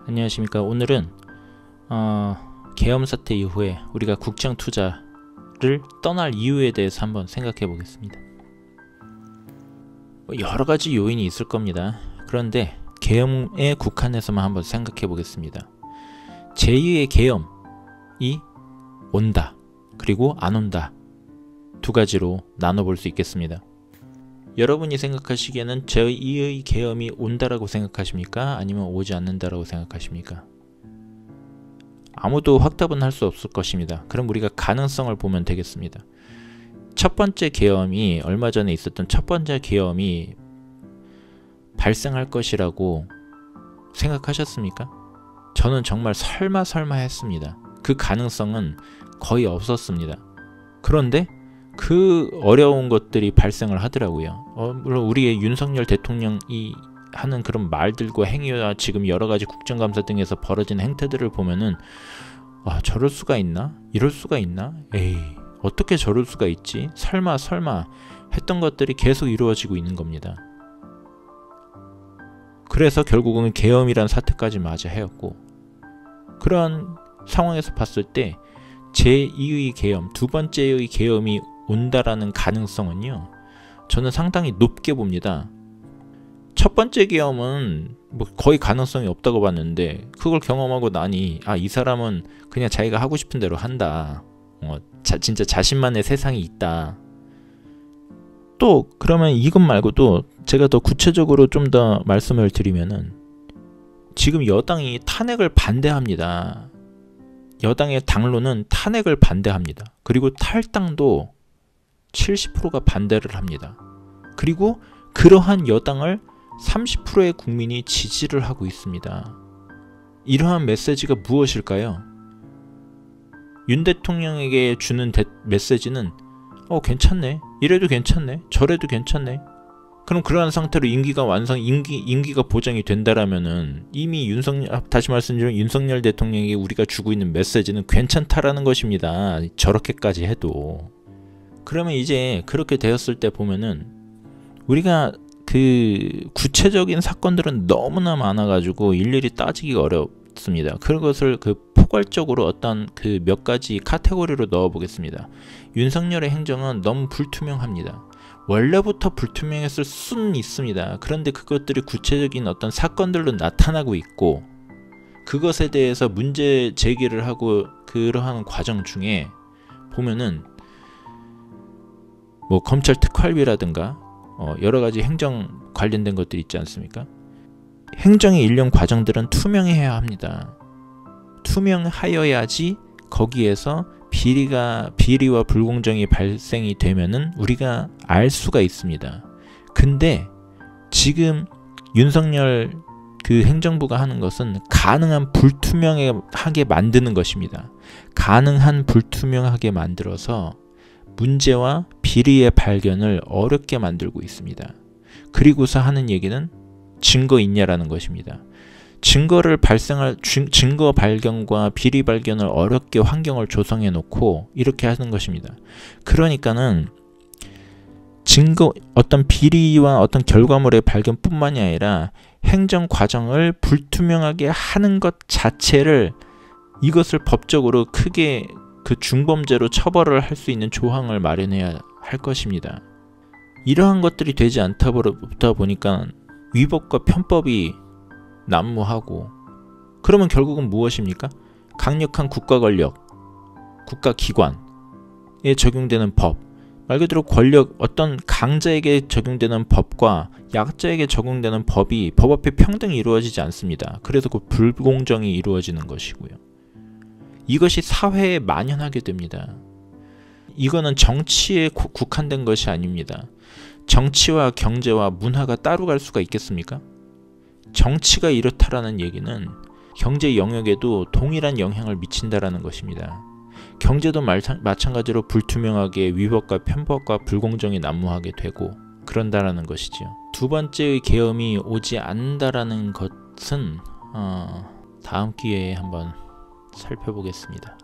안녕하십니까. 오늘은 계엄 사태 이후에 우리가 국정 투자를 떠날 이유에 대해서 한번 생각해 보겠습니다. 여러 가지 요인이 있을 겁니다. 그런데 계엄에 국한해서만 한번 생각해 보겠습니다. 제2의 계엄이 온다, 그리고 안 온다, 두 가지로 나눠볼 수 있겠습니다. 여러분이 생각하시기에는 제2의 계엄이 온다라고 생각하십니까? 아니면 오지 않는다라고 생각하십니까? 아무도 확답은 할 수 없을 것입니다. 그럼 우리가 가능성을 보면 되겠습니다. 첫 번째 계엄이, 얼마 전에 있었던 첫 번째 계엄이 발생할 것이라고 생각하셨습니까? 저는 정말 설마 했습니다. 그 가능성은 거의 없었습니다. 그런데 그 어려운 것들이 발생을 하더라고요. 물론 우리의 윤석열 대통령이 하는 그런 말들과 행위와 지금 여러가지 국정감사 등에서 벌어진 행태들을 보면은 저럴 수가 있나? 이럴 수가 있나? 에이, 어떻게 저럴 수가 있지? 설마 했던 것들이 계속 이루어지고 있는 겁니다. 그래서 결국은 계엄이란 사태까지 맞아 헤었고, 그런 상황에서 봤을 때 제2의 계엄, 두 번째의 계엄이 온다라는 가능성은요, 저는 상당히 높게 봅니다. 첫 번째 계엄은 거의 가능성이 없다고 봤는데, 그걸 경험하고 나니 이 사람은 그냥 자기가 하고 싶은 대로 한다, 진짜 자신만의 세상이 있다. 또 그러면 이것 말고도 제가 더 구체적으로 좀 더 말씀을 드리면은, 지금 여당이 탄핵을 반대합니다. 여당의 당론은 탄핵을 반대합니다. 그리고 탈당도 70%가 반대를 합니다. 그리고 그러한 여당을 30%의 국민이 지지를 하고 있습니다. 이러한 메시지가 무엇일까요? 윤 대통령에게 주는 메시지는 괜찮네, 이래도 괜찮네, 저래도 괜찮네. 그럼 그러한 상태로 임기가 보장이 된다라면은 이미 다시 말씀드리면 윤석열 대통령에게 우리가 주고 있는 메시지는 괜찮다라는 것입니다. 저렇게까지 해도. 그러면 이제 그렇게 되었을 때 보면은 우리가 그 구체적인 사건들은 너무나 많아가지고 일일이 따지기가 어렵습니다. 그것을 포괄적으로 어떤 그 몇 가지 카테고리로 넣어 보겠습니다. 윤석열의 행정은 너무 불투명합니다. 원래부터 불투명했을 수는 있습니다. 그런데 그것들이 구체적인 어떤 사건들로 나타나고 있고, 그것에 대해서 문제 제기를 하고 그러한 과정 중에 보면은 검찰 특활비라든가 여러가지 행정 관련된 것들이 있지 않습니까? 행정의 일련 과정들은 투명해야 합니다. 투명하여야지 거기에서 비리와 불공정이 발생이 되면은 우리가 알 수가 있습니다. 근데 지금 윤석열 그 행정부가 하는 것은 가능한 불투명하게 만드는 것입니다. 가능한 불투명하게 만들어서 문제와 비리의 발견을 어렵게 만들고 있습니다. 그리고서 하는 얘기는 증거 있냐라는 것입니다. 증거 발견과 비리 발견을 어렵게 환경을 조성해 놓고 이렇게 하는 것입니다. 그러니까는 어떤 비리와 어떤 결과물의 발견뿐만이 아니라 행정 과정을 불투명하게 하는 것 자체를, 이것을 법적으로 크게 그 중범죄로 처벌을 할 수 있는 조항을 마련해야 할 것입니다. 이러한 것들이 되지 않다 보니까 위법과 편법이 난무하고, 그러면 결국은 무엇입니까? 강력한 국가 권력, 국가 기관에 적용되는 법, 말 그대로 어떤 강자에게 적용되는 법과 약자에게 적용되는 법이 법 앞에 평등히 이루어지지 않습니다. 그래서 그 불공정이 이루어지는 것이고요. 이것이 사회에 만연하게 됩니다. 이거는 정치에 국한된 것이 아닙니다. 정치와 경제와 문화가 따로 갈 수가 있겠습니까? 정치가 이렇다라는 얘기는 경제 영역에도 동일한 영향을 미친다라는 것입니다. 경제도 마찬가지로 불투명하게 위법과 편법과 불공정이 난무하게 되고 그런다라는 것이지요. 두 번째의 계엄이 오지 않는다라는 것은 다음 기회에 한번 살펴보겠습니다.